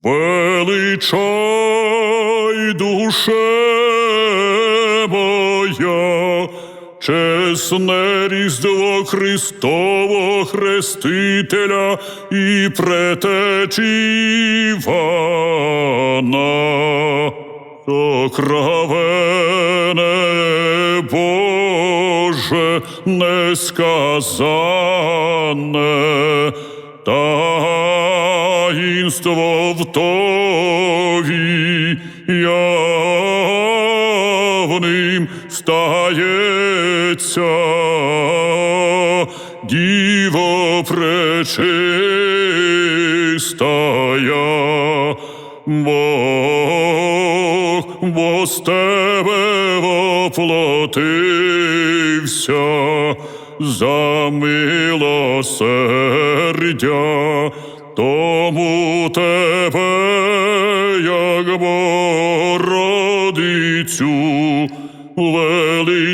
Величай, душе моя, чесне Різдво Христово Хрестителя і предтечі Івана. Сокровенне Боже несказане, таїнство в тобі явним стається, Діво пречистая, Бог з тебе воплотився за милосердя, тому тебе, як Богородицю, величаємо.